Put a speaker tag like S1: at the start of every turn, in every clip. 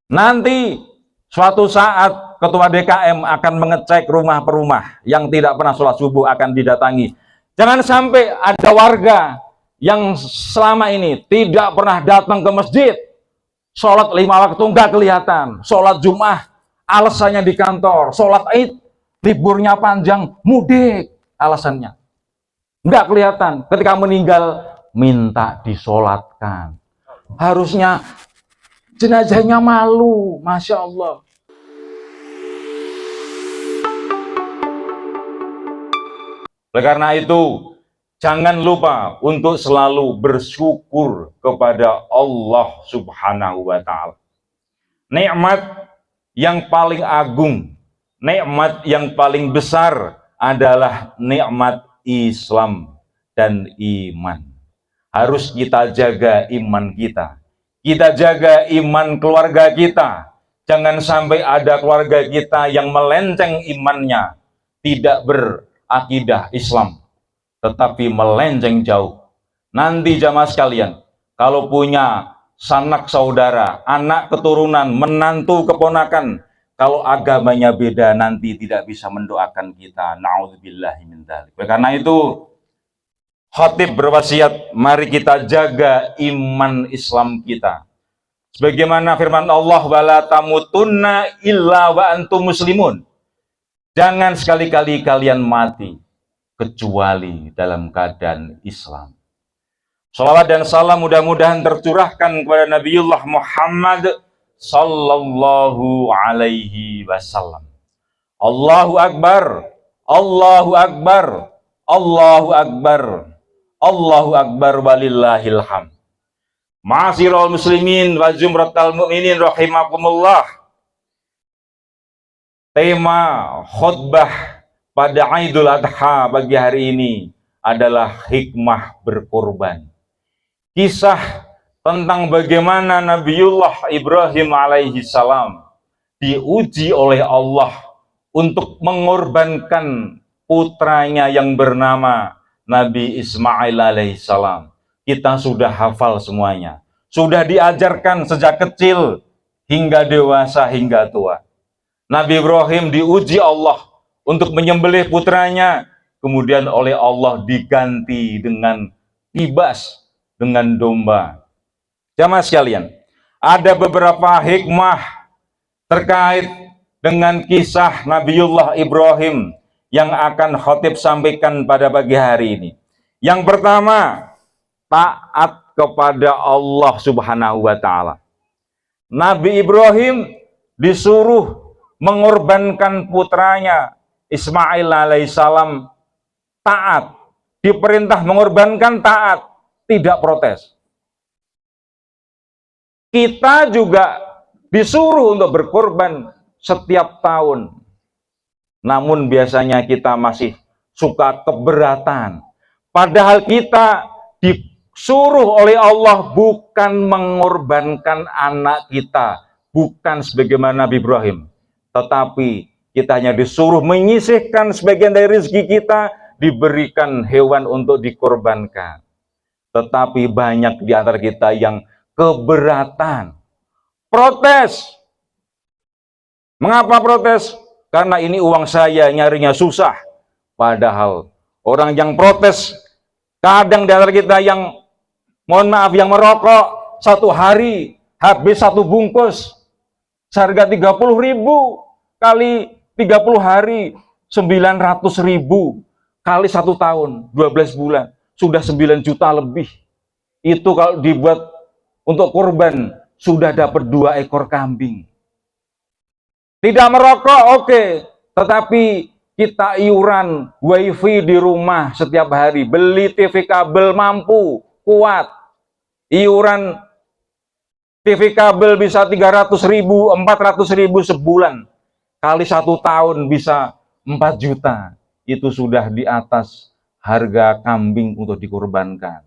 S1: Nanti suatu saat ketua DKM akan mengecek rumah per rumah yang tidak pernah sholat subuh akan didatangi. Jangan sampai ada warga yang selama ini tidak pernah datang ke masjid, sholat 5 waktu nggak kelihatan, sholat Jumat alasannya di kantor, sholat Id liburnya panjang, mudik alasannya nggak kelihatan. Ketika meninggal minta disolatkan, harusnya jenazahnya malu, Masya Allah. Oleh karena itu, jangan lupa untuk selalu bersyukur kepada Allah Subhanahu wa Ta'ala. Nikmat yang paling agung, nikmat yang paling besar adalah nikmat Islam dan iman. Harus kita jaga iman kita. Kita jaga iman keluarga kita. Jangan sampai ada keluarga kita yang melenceng imannya, tidak berakidah Islam, tetapi melenceng jauh. Nanti jamaah sekalian, kalau punya sanak saudara, anak keturunan, menantu keponakan, kalau agamanya beda nanti tidak bisa mendoakan kita. Na'udzubillahi min dzalik. Karena itu khatib berwasiat, mari kita jaga iman Islam kita. Sebagaimana firman Allah, wala tamutunna illa wa antum muslimun. Jangan sekali-kali kalian mati kecuali dalam keadaan Islam. Salawat dan salam mudah-mudahan tercurahkan kepada Nabiullah Muhammad sallallahu alaihi wasallam. Allahu Akbar, Allahu Akbar, Allahu Akbar, Allahu Akbar walillahil hamd. Ma'asyiral muslimin wa zumratal mu'minin rahimakumullah. Tema khutbah pada Idul Adha pagi hari ini adalah hikmah berkorban. Kisah tentang bagaimana Nabiullah Ibrahim alaihi salam diuji oleh Allah untuk mengorbankan putranya yang bernama Nabi Ismail alaihi salam. Kita sudah hafal semuanya, sudah diajarkan sejak kecil hingga dewasa hingga tua. Nabi Ibrahim diuji Allah untuk menyembelih putranya, kemudian oleh Allah diganti dengan kibas, dengan domba. Jamaah sekalian, ada beberapa hikmah terkait dengan kisah Nabiullah Ibrahim yang akan khatib sampaikan pada pagi hari ini. Yang pertama, taat kepada Allah Subhanahu wa Ta'ala. Nabi Ibrahim disuruh mengorbankan putranya Ismail alaihissalam, taat. Diperintah mengorbankan, taat, tidak protes. Kita juga disuruh untuk berkorban setiap tahun. Namun biasanya kita masih suka keberatan. Padahal kita disuruh oleh Allah bukan mengorbankan anak kita, bukan sebagaimana Nabi Ibrahim, tetapi kita hanya disuruh menyisihkan sebagian dari rezeki kita, diberikan hewan untuk dikorbankan. Tetapi banyak di antara kita yang keberatan, protes. Mengapa protes? Karena ini uang saya, nyarinya susah. Padahal orang yang protes, kadang di antara kita yang, mohon maaf, yang merokok satu hari habis satu bungkus seharga 30.000 kali 30 hari 900.000 kali 1 tahun 12 bulan sudah 9 juta lebih. Itu kalau dibuat untuk kurban sudah dapat 2 ekor kambing. Tidak merokok oke, tetapi kita iuran wifi di rumah setiap hari, beli TV kabel mampu, kuat. Iuran TV kabel bisa 300.000, 400.000 sebulan. Kali 1 tahun bisa 4 juta. Itu sudah di atas harga kambing untuk dikorbankan.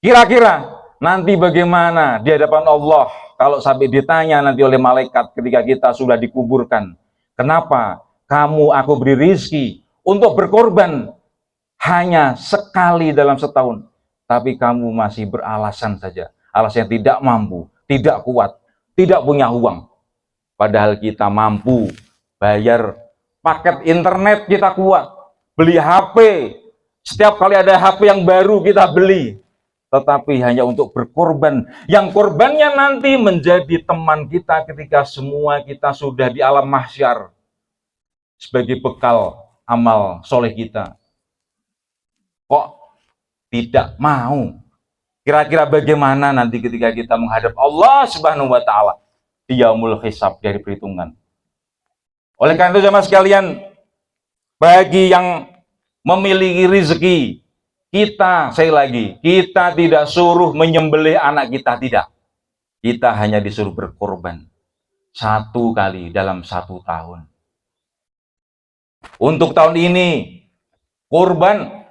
S1: Kira-kira nanti bagaimana di hadapan Allah kalau sampai ditanya nanti oleh malaikat ketika kita sudah dikuburkan, kenapa kamu aku beri rizki untuk berkorban hanya sekali dalam setahun, tapi kamu masih beralasan saja, alasan tidak mampu, tidak kuat, tidak punya uang. Padahal kita mampu bayar paket internet, kita kuat. Beli HP, setiap kali ada HP yang baru kita beli. Tetapi hanya untuk berkorban. Yang korbannya nanti menjadi teman kita ketika semua kita sudah di alam mahsyar. Sebagai bekal amal soleh kita. Kok tidak mau? Kira-kira bagaimana nanti ketika kita menghadap Allah Subhanahu wa Ta'ala di yaumul hisab, dari perhitungan. Oleh karena itu jemaah sekalian, bagi yang memiliki rezeki, kita, saya lagi, kita tidak suruh menyembelih anak kita, tidak. Kita hanya disuruh berkorban 1 kali dalam 1 tahun. Untuk tahun ini, korban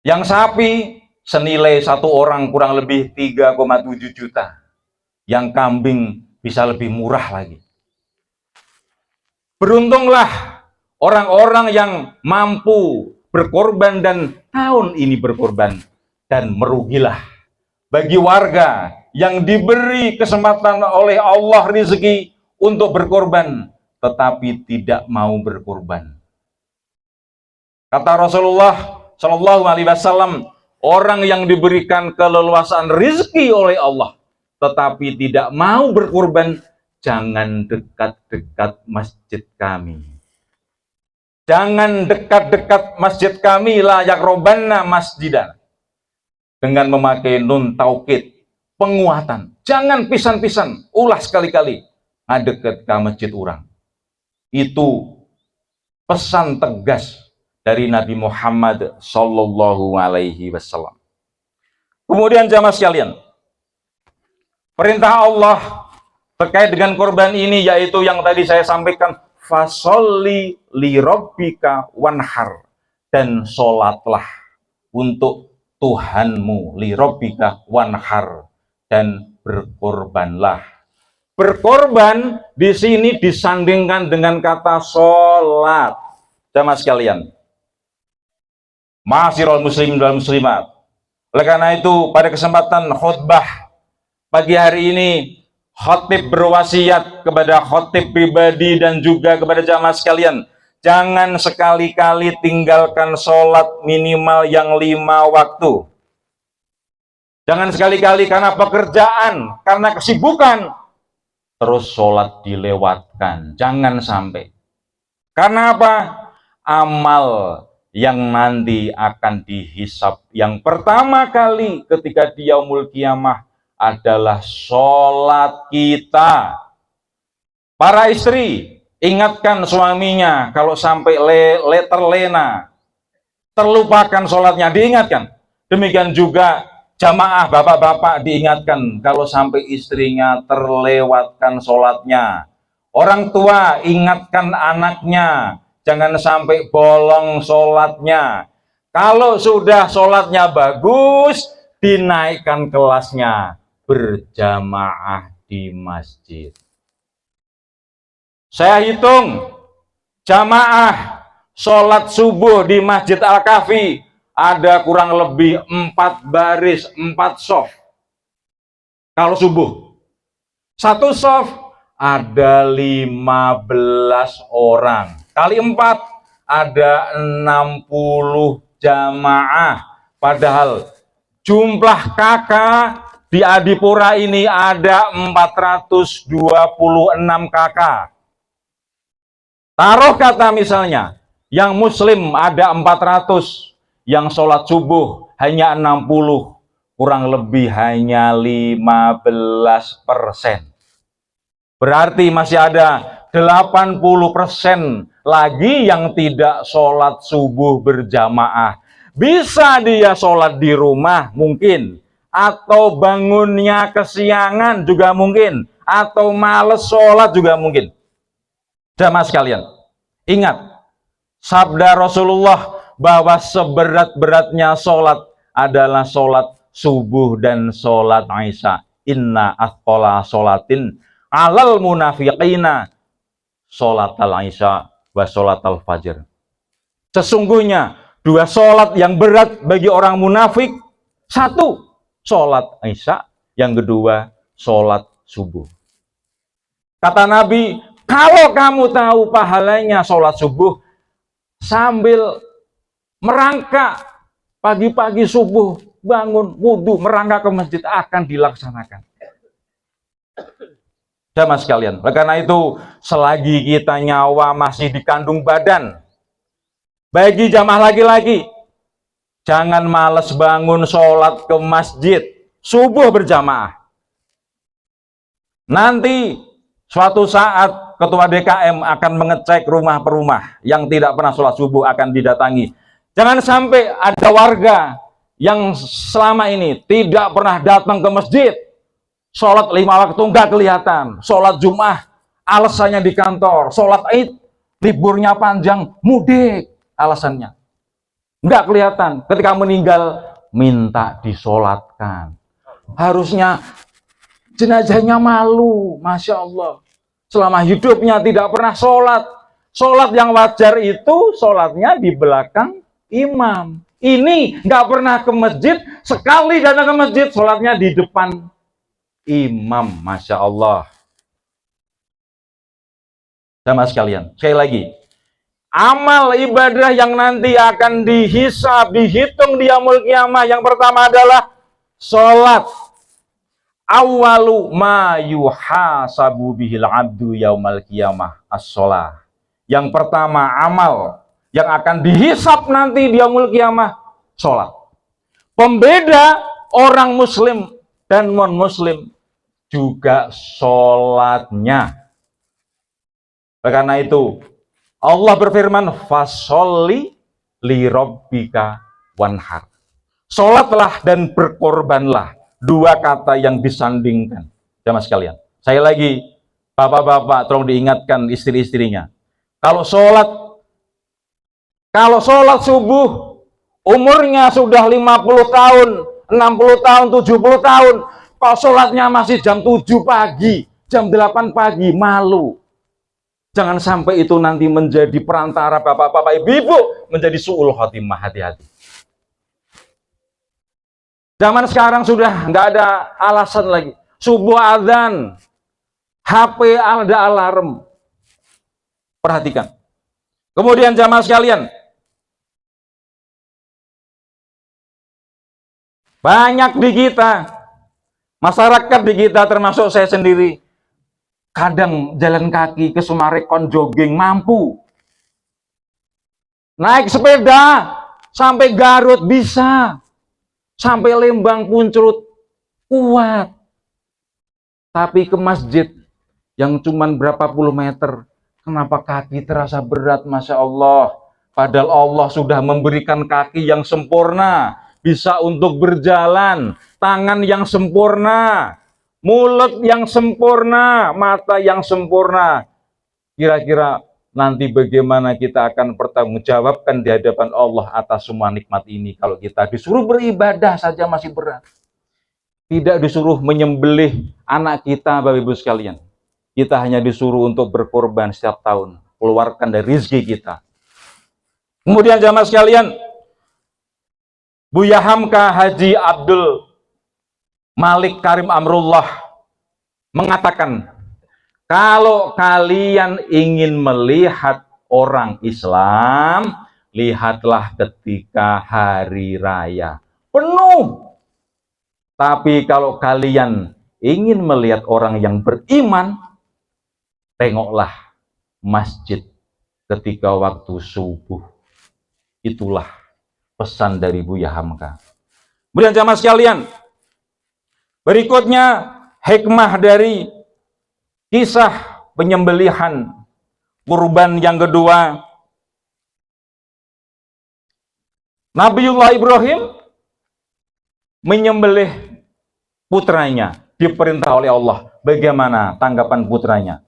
S1: yang sapi senilai 1 orang kurang lebih 3,7 juta. Yang kambing bisa lebih murah lagi. Beruntunglah orang-orang yang mampu berkorban dan tahun ini berkorban. Dan merugilah bagi warga yang diberi kesempatan oleh Allah rezeki untuk berkorban, tetapi tidak mau berkorban. Kata Rasulullah Shallallahu Alaihi Wasallam, orang yang diberikan keleluasaan rezeki oleh Allah, tetapi tidak mau berkorban, jangan dekat-dekat masjid kami. Jangan dekat-dekat masjid kami, la yakrobanna masjidan. Dengan memakai nun taukid, penguatan. Jangan pisan-pisan, ulah sekali-kali ngadekat ke masjid orang. Itu pesan tegas dari Nabi Muhammad Sallallahu Alaihi Wasallam. Kemudian jamaah sekalian, perintah Allah terkait dengan korban ini yaitu yang tadi saya sampaikan, fasolli li rabbika wanhar, dan sholatlah untuk Tuhanmu, li rabbika wanhar, dan berkorbanlah. Berkorban di sini disandingkan dengan kata sholat. Jamaah sekalian, ma'asyiral muslimin wal muslimat. Oleh karena itu, pada kesempatan khutbah pagi hari ini, khatib berwasiat kepada khatib pribadi dan juga kepada jamaah sekalian, jangan sekali-kali tinggalkan sholat minimal yang 5 waktu. Jangan sekali-kali karena pekerjaan, karena kesibukan, terus sholat dilewatkan. Jangan sampai. Karena apa? Amal yang nanti akan dihisab yang pertama kali ketika di yaumul kiamah adalah sholat kita. Para istri, ingatkan suaminya kalau sampai terlena, terlupakan sholatnya, diingatkan. Demikian juga jamaah bapak-bapak diingatkan kalau sampai istrinya terlewatkan sholatnya. Orang tua ingatkan anaknya, jangan sampai bolong sholatnya. Kalau sudah sholatnya bagus, dinaikkan kelasnya, berjamaah di masjid. Saya hitung, jamaah sholat subuh di Masjid Al-Kahfi ada kurang lebih 4 baris, 4 shaf. Kalau subuh, 1 shaf ada 15 orang. Kali 4 ada 60 jamaah. Padahal jumlah kakak di Adipura ini ada 426 kakak. Taruh kata misalnya, yang muslim ada 400, yang sholat subuh hanya 60, kurang lebih hanya 15%. Berarti masih ada 80% lagi yang tidak sholat subuh berjamaah. Bisa dia sholat di rumah mungkin, atau bangunnya kesiangan juga mungkin, atau males sholat juga mungkin. Jamaah sekalian, ingat sabda Rasulullah bahwa seberat-beratnya sholat adalah sholat subuh dan sholat Isya. Inna athqala sholatin alal munafiqina sholatal Isya wa sholatal fajr. Sesungguhnya 2 sholat yang berat bagi orang munafik, 1 sholat Isya, yang kedua sholat subuh. Kata Nabi, kalau kamu tahu pahalanya sholat subuh sambil merangkak pagi-pagi subuh, bangun wudhu, merangkak ke masjid, akan dilaksanakan. Jamaah sekalian, karena itu selagi kita nyawa masih di kandung badan, bagi jamaah laki-laki, jangan males bangun sholat ke masjid subuh berjamaah. Nanti suatu saat ketua DKM akan mengecek rumah per rumah yang tidak pernah sholat subuh akan didatangi. Jangan sampai ada warga yang selama ini tidak pernah datang ke masjid, sholat 5 waktu nggak kelihatan, sholat Jumat alasannya di kantor, sholat Id liburnya panjang, mudik alasannya, nggak kelihatan. Ketika meninggal minta disolatkan. Harusnya jenazahnya malu, Masya Allah. Selama hidupnya tidak pernah sholat. Sholat yang wajar itu sholatnya di belakang imam. Ini nggak pernah ke masjid, sekali datang ke masjid sholatnya di depan imam. Masya Allah. Sama sekalian, sekali lagi, amal ibadah yang nanti akan dihisab, dihitung di yaumul qiyamah, yang pertama adalah sholat. Awalu ma yuhasabu bihil abdu yaumal qiyamah as-sholah. Yang pertama amal yang akan dihisab nanti di yaumul qiyamah, sholat. Pembeda orang muslim dan non muslim juga sholatnya. Karena itu Allah berfirman, fasholli li rabbika wanhar. Sholatlah dan berkorbanlah. Dua kata yang disandingkan. Jamaah sekalian, saya lagi, bapak-bapak tolong diingatkan istri-istrinya. Kalau sholat subuh umurnya sudah 50 tahun, 60 tahun, 70 tahun, kalau sholatnya masih jam 7 pagi, jam 8 pagi, malu. Jangan sampai itu nanti menjadi perantara bapak-bapak, ibu-ibu menjadi su'ul khotimah. Hati-hati. Zaman sekarang sudah nggak ada alasan lagi. Subuh azan, HP ada alarm. Perhatikan. Kemudian jamaah sekalian, banyak di kita, masyarakat di kita termasuk saya sendiri, kadang jalan kaki ke Sumarekon jogging mampu. Naik sepeda sampai Garut bisa. Sampai Lembang Punclut kuat. Tapi ke masjid yang cuman berapa puluh meter, kenapa kaki terasa berat? Masya Allah. Padahal Allah sudah memberikan kaki yang sempurna, bisa untuk berjalan, tangan yang sempurna, mulut yang sempurna, mata yang sempurna. Kira-kira nanti bagaimana kita akan bertanggungjawabkan di hadapan Allah atas semua nikmat ini kalau kita disuruh beribadah saja masih berat. Tidak disuruh menyembelih anak kita, Bapak Ibu sekalian. Kita hanya disuruh untuk berkorban setiap tahun, keluarkan dari rezeki kita. Kemudian jamaah sekalian, Buya Hamka Haji Abdul Malik Karim Amrullah mengatakan, kalau kalian ingin melihat orang Islam, lihatlah ketika hari raya penuh. Tapi kalau kalian ingin melihat orang yang beriman, tengoklah masjid ketika waktu subuh. Itulah pesan dari Buya Hamka. Kemudian jamaah sekalian, berikutnya hikmah dari kisah penyembelihan kurban yang kedua. Nabiullah Ibrahim menyembelih putranya, diperintah oleh Allah. Bagaimana tanggapan putranya?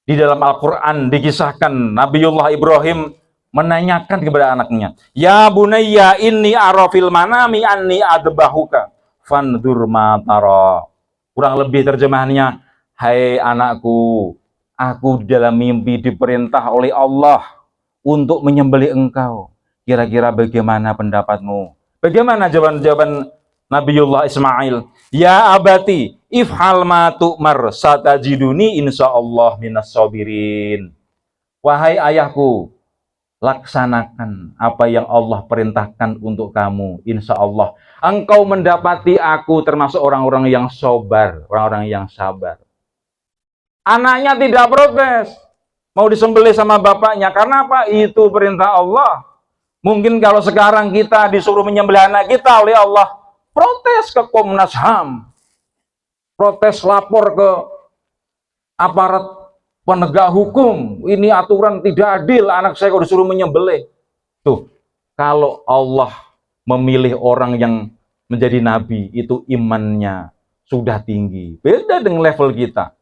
S1: Di dalam Al-Quran dikisahkan Nabiullah Ibrahim menanyakan kepada anaknya, ya bunayya inni arafil manami anni adbahuka fandur ma tara. Kurang lebih terjemahannya, hai anakku, aku di dalam mimpi diperintah oleh Allah untuk menyembelih engkau. Kira-kira bagaimana pendapatmu? Bagaimana jawaban Nabiullah Ismail? Ya abati, Ifhal ma tu'mar satajiduni insyaallah minas sabirin. Wahai ayahku, laksanakan apa yang Allah perintahkan untuk kamu. Insya Allah engkau mendapati aku termasuk orang-orang yang sabar, orang-orang yang sabar. Anaknya tidak protes, mau disembelih sama bapaknya. Karena apa? Itu perintah Allah. Mungkin kalau sekarang kita disuruh menyembelih anak kita oleh Allah, protes ke Komnas HAM, protes lapor ke aparat penegak hukum, ini aturan tidak adil, anak saya kok disuruh menyembelih. Tuh, kalau Allah memilih orang yang menjadi nabi, itu imannya sudah tinggi. Beda dengan level kita.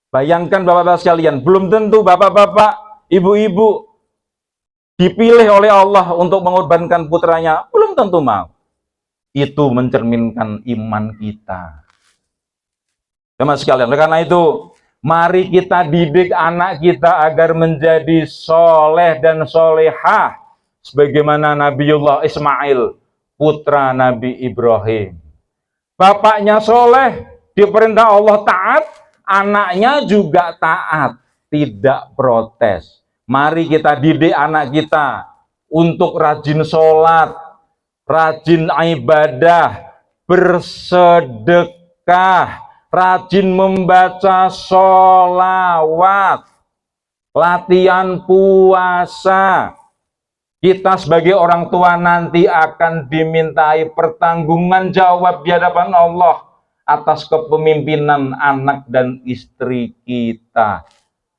S1: Bayangkan bapak-bapak sekalian, belum tentu bapak-bapak, ibu-ibu dipilih oleh Allah untuk mengorbankan putranya, belum tentu mau. Itu mencerminkan iman kita. Teman sekalian, karena itu mari kita didik anak kita agar menjadi soleh dan solehah sebagaimana Nabiullah Ismail, putra Nabi Ibrahim. Bapaknya soleh, diperintah Allah taat, anaknya juga taat, tidak protes. Mari kita didik anak kita untuk rajin sholat, rajin ibadah, bersedekah, rajin membaca sholawat, latihan puasa. Kita sebagai orang tua nanti akan dimintai pertanggungjawaban jawab di hadapan Allah atas kepemimpinan anak dan istri kita,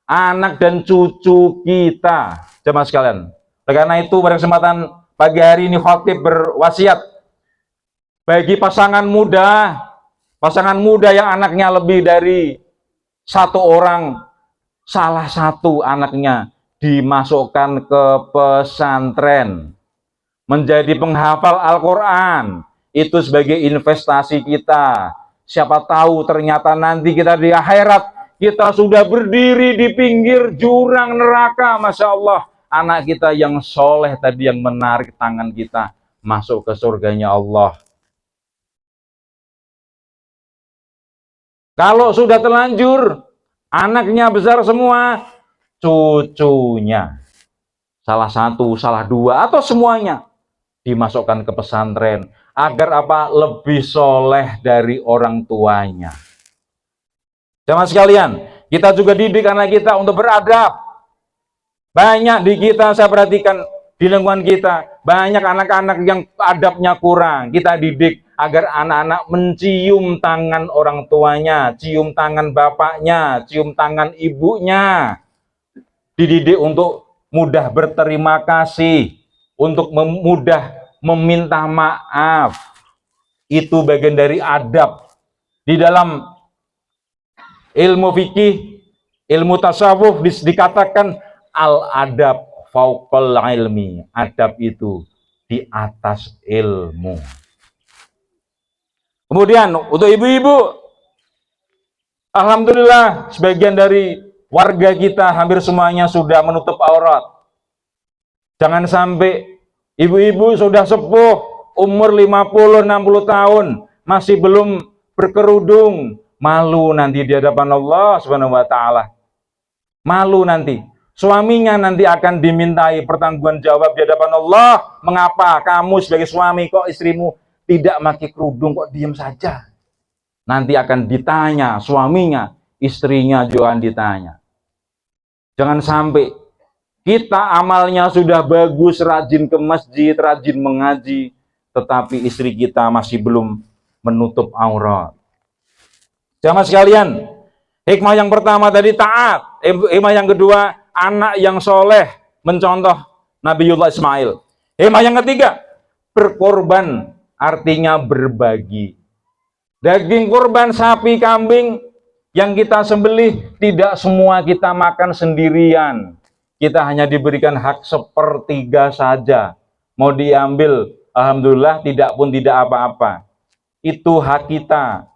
S1: anak dan cucu kita. Jemaah sekalian, karena itu pada kesempatan pagi hari ini khotib berwasiat bagi pasangan muda yang anaknya lebih dari satu orang, salah satu anaknya dimasukkan ke pesantren, menjadi penghafal Al-Quran. Itu sebagai investasi kita. Siapa tahu ternyata nanti kita di akhirat, kita sudah berdiri di pinggir jurang neraka. Masya Allah, anak kita yang soleh tadi yang menarik tangan kita masuk ke surganya Allah. Kalau sudah terlanjur, anaknya besar semua, cucunya, salah satu, salah dua, atau semuanya, dimasukkan ke pesantren. Agar apa? Lebih soleh dari orang tuanya. Jemaah sekalian, kita juga didik anak kita untuk beradab. Banyak di kita, saya perhatikan, di lingkungan kita, banyak anak-anak yang adabnya kurang. Kita didik agar anak-anak mencium tangan orang tuanya, cium tangan bapaknya, cium tangan ibunya. Dididik untuk mudah berterima kasih, untuk mudah meminta maaf. Itu bagian dari adab. Di dalam ilmu fikih, ilmu tasawuf dikatakan al-adab fauqal ilmi. Adab itu di atas ilmu. Kemudian untuk ibu-ibu, alhamdulillah sebagian dari warga kita hampir semuanya sudah menutup aurat. Jangan sampai ibu-ibu sudah sepuh, umur 50-60 tahun, masih belum berkerudung. Malu nanti di hadapan Allah Subhanahu wa Ta'ala. Malu nanti. Suaminya nanti akan dimintai pertanggungan jawab di hadapan Allah. Mengapa kamu sebagai suami kok istrimu tidak pakai kerudung, kok diam saja? Nanti akan ditanya suaminya, istrinya juga akan ditanya. Jangan sampai kita amalnya sudah bagus, rajin ke masjid, rajin mengaji, tetapi istri kita masih belum menutup aurat. Jamaah sekalian, hikmah yang pertama tadi taat, hikmah yang kedua anak yang soleh, mencontoh Nabiullah Ismail. Hikmah yang ketiga, berkorban, artinya berbagi. Daging kurban sapi, kambing yang kita sembelih, tidak semua kita makan sendirian. Kita hanya diberikan hak sepertiga saja. Mau diambil, alhamdulillah, tidak pun tidak apa-apa. Itu hak kita.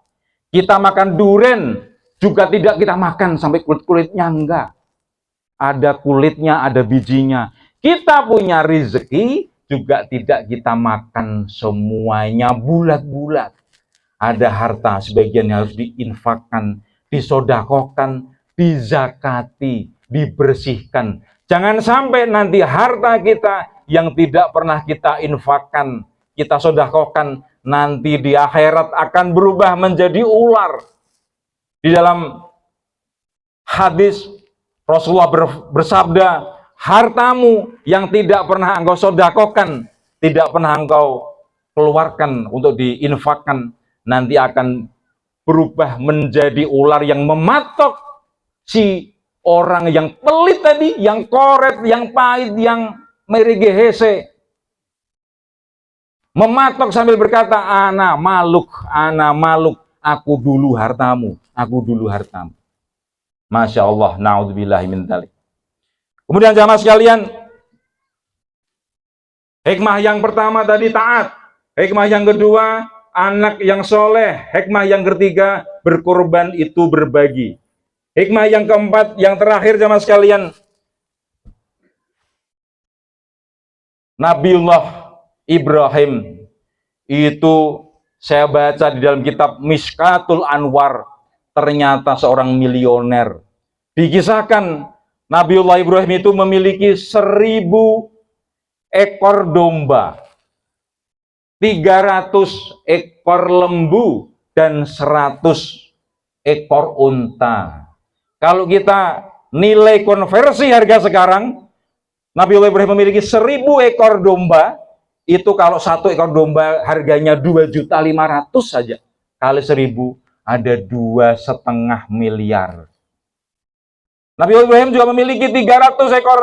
S1: Kita makan duren, juga tidak kita makan sampai kulit-kulitnya, enggak. Ada kulitnya, ada bijinya. Kita punya rezeki, juga tidak kita makan semuanya bulat-bulat. Ada harta sebagian yang harus diinfakkan, disodakokan, dizakati, dibersihkan. Jangan sampai nanti harta kita yang tidak pernah kita infakkan, kita sodakokan, nanti di akhirat akan berubah menjadi ular. Di dalam hadis Rasulullah bersabda, hartamu yang tidak pernah engkau sodakokan, tidak pernah engkau keluarkan untuk diinfakkan, nanti akan berubah menjadi ular yang mematok si orang yang pelit tadi, yang koret, yang pahit, yang merigehese. Mematok sambil berkata, ana maluk, aku dulu hartamu, aku dulu hartamu. Masya Allah, na'udzubillahi min dzalik. Kemudian jamaah sekalian, hikmah yang pertama tadi taat, hikmah yang kedua anak yang soleh, hikmah yang ketiga berkorban itu berbagi, hikmah yang keempat, yang terakhir jamaah sekalian, Nabiullah Ibrahim itu saya baca di dalam kitab Mishkatul Anwar, ternyata seorang milioner. Dikisahkan Nabiullah Ibrahim itu memiliki 1000 ekor domba, 300 ekor lembu, dan 100 ekor unta. Kalau kita nilai konversi harga sekarang, Nabiullah Ibrahim memiliki 1000 ekor domba, itu kalau 1 ekor domba harganya 2.500.000 saja. Kali 1000 ada 2,5 miliar. Nabiullah Ibrahim juga memiliki 300 ekor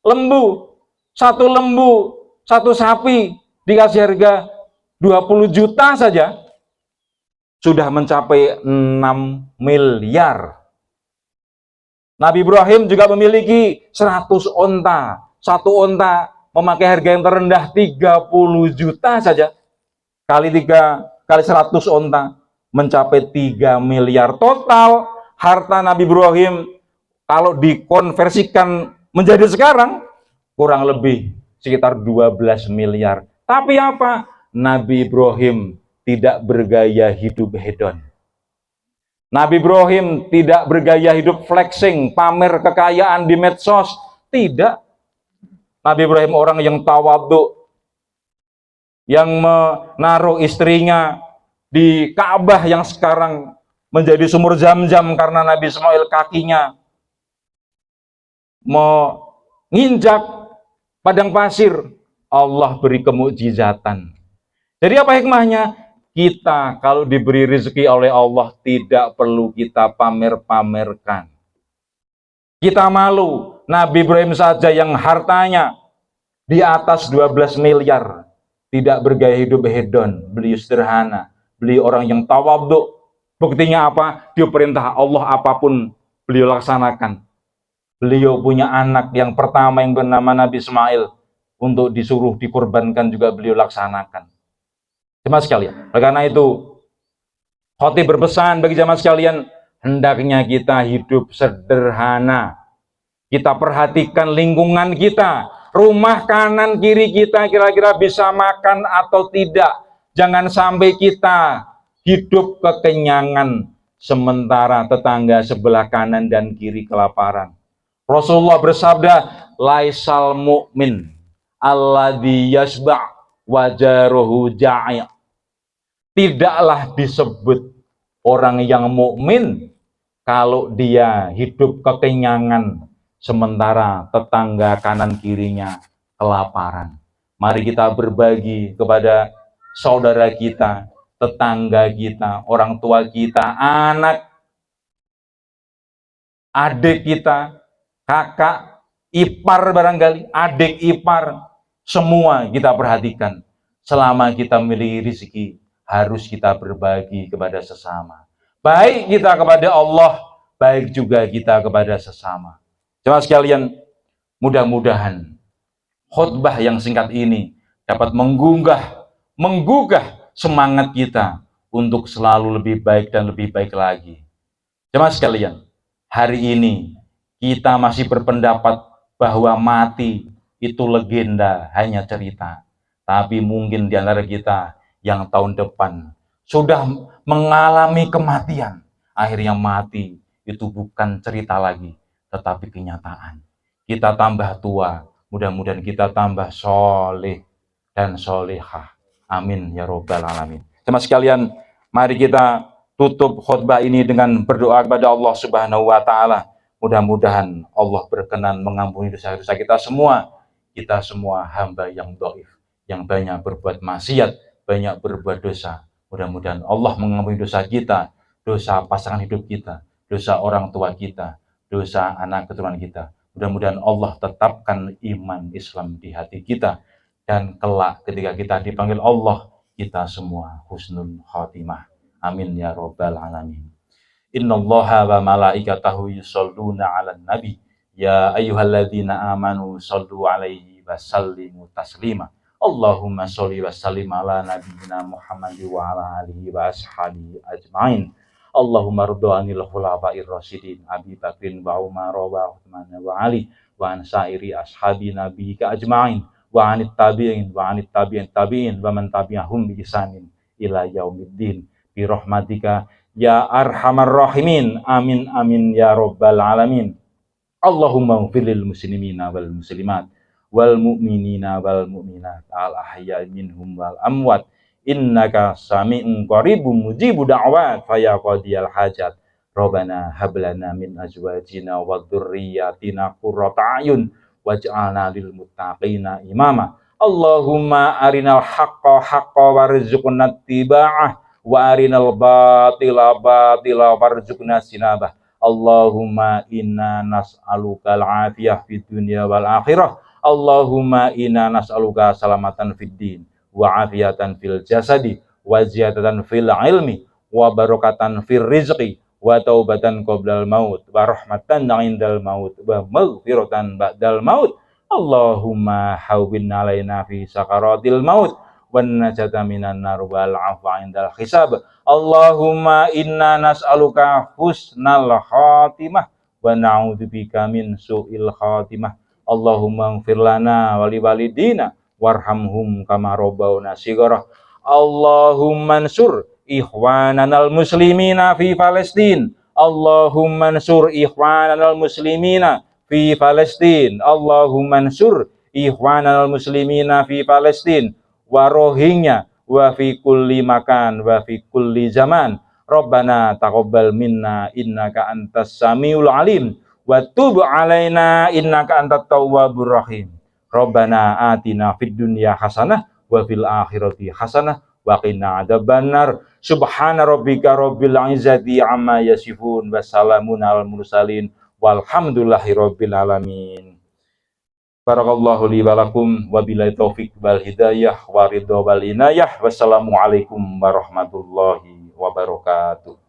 S1: lembu. 1 lembu, 1 sapi dikasih harga 20 juta saja, sudah mencapai 6 miliar. Nabi Ibrahim juga memiliki 100 onta. 1 onta memakai harga yang terendah 30 juta saja. Kali 100 onta mencapai 3 miliar. Total harta Nabi Ibrahim kalau dikonversikan menjadi sekarang kurang lebih sekitar 12 miliar. Tapi apa? Nabi Ibrahim tidak bergaya hidup hedon. Nabi Ibrahim tidak bergaya hidup flexing, pamer kekayaan di medsos. Tidak. Nabi Ibrahim orang yang tawadhu, yang menaruh istrinya di Ka'bah yang sekarang menjadi sumur Zam-Zam karena Nabi Ismail kakinya menginjak padang pasir. Allah beri kemukjizatan. Jadi apa hikmahnya? Kita kalau diberi rezeki oleh Allah tidak perlu kita pamer-pamerkan. Kita malu. Nabi Ibrahim saja yang hartanya di atas 12 miliar tidak bergaya hidup hedon, beliau sederhana, beliau orang yang tawadhu. Buktinya apa? Dia perintah Allah apapun beliau laksanakan. Beliau punya anak yang pertama yang bernama Nabi Ismail, untuk disuruh dikorbankan juga beliau laksanakan. Jemaah sekalian, karena itu khotib berpesan bagi jemaah sekalian, hendaknya kita hidup sederhana. Kita perhatikan lingkungan kita, rumah kanan kiri kita kira-kira bisa makan atau tidak. Jangan sampai kita hidup kekenyangan sementara tetangga sebelah kanan dan kiri kelaparan. Rasulullah bersabda, laisal mu'min alladzi yasba' wajaruhu ja'i'. Tidaklah disebut orang yang mukmin kalau dia hidup kekenyangan sementara tetangga kanan kirinya kelaparan. Mari kita berbagi kepada saudara kita, tetangga kita, orang tua kita, anak, adik kita, kakak, ipar barangkali, adik ipar, semua kita perhatikan. Selama kita memiliki rezeki, harus kita berbagi kepada sesama. Baik kita kepada Allah, baik juga kita kepada sesama. Jemaah sekalian, mudah-mudahan khutbah yang singkat ini dapat menggugah semangat kita untuk selalu lebih baik dan lebih baik lagi. Jemaah sekalian, hari ini kita masih berpendapat bahwa mati itu legenda, hanya cerita. Tapi mungkin di antara kita yang tahun depan sudah mengalami kematian. Akhirnya mati, itu bukan cerita lagi, tetapi kenyataan. Kita tambah tua, mudah-mudahan kita tambah soleh dan solehah. Amin ya robbal alamin. Sama sekalian, mari kita tutup khutbah ini dengan berdoa kepada Allah Subhanahu wa taala. Mudah-mudahan Allah berkenan mengampuni dosa-dosa kita semua. Kita semua hamba yang dhaif, yang banyak berbuat maksiat, banyak berbuat dosa. Mudah-mudahan Allah mengampuni dosa kita, dosa pasangan hidup kita, dosa orang tua kita, dosa anak keturunan kita. Mudah-mudahan Allah tetapkan iman Islam di hati kita, dan kelak ketika kita dipanggil Allah, kita semua husnul khatimah. Amin ya robbal alamin. Innallaha wa malaikatahu yusholluna 'alan nabi ya ayyuhalladzina amanu shollu 'alaihi wa sallimu taslima. Allahumma sholli wa sallim ala nabiyyina Muhammad wa ala alihi wa ashabihi ajmain. Allahumma rida 'anil khulafa'ir rasyidin Abi Bakrin wa Umar wa Utsman wa Ali wa an sa'iri ashabi nabiyika ajmain wa 'anit tabi'in wa 'anit tabi'in wa man tabi'ahum bi ihsanin ila yaumiddin bi rahmatika ya arhamar rahimin. Amin amin ya robbal alamin. Allahumma ighfir lil muslimina wal muslimat wal mu'minina wal mu'minat al ahya'i minhum wal amwat innaka sami'un qaribun mujibu da'wat faya qadiyal hajat. Rabbana hab lana min azwajina wa dzurriyyatina qurrata a'yun waj'alna lil muttaqina imama. Allahumma arinal haqqa haqqa warzuqna ittiba'ah wa arinal batila batila warzuqna sinabah. Allahumma inna nas'alukal afiyah fid dunya wal akhirah. Allahumma inna nas'aluka salamatan fid din wa afiyatan fil jasadi wa ziyadatan fil ilmi wa barakatan fil rizqi wa taubatan qoblal maut wa rahmatan 'indal maut wa maghfiratan ba'dal maut. Allahumma hawwin 'alaina fi sakaratil maut wan najata minan nar wal 'afwa 'indal hisab. Allahumma inna nas'aluka husnal khatimah wa na'udzubika min su'il khatimah. Allahumma ighfir lana wa liwalidina warhamhum kama rabbawna shighara. Allahumma ansur ikhwananal muslimina fi Palestin. Allahumma ansur ikhwananal muslimina fi Palestin. Allahumma ansur ikhwananal muslimina fi Palestin wa rohingya wa fi kulli makan wa fi kulli zaman. Rabbana taqabbal minna innaka antas samiul alim wa tub alaina innaka antat tawwabur rahim. Rabbana atina fid dunya hasanah wa fil akhirati hasanah wa qina adzabannar. Subhana rabbika rabbil izzati amma yasifun wa salamun alal mursalin walhamdulillahi rabbil alamin. Barakallahu li wa lakum wa billahi taufiq wal hidayah wa ridha wal inayah. Wassalamualaikum warahmatullahi wabarakatuh.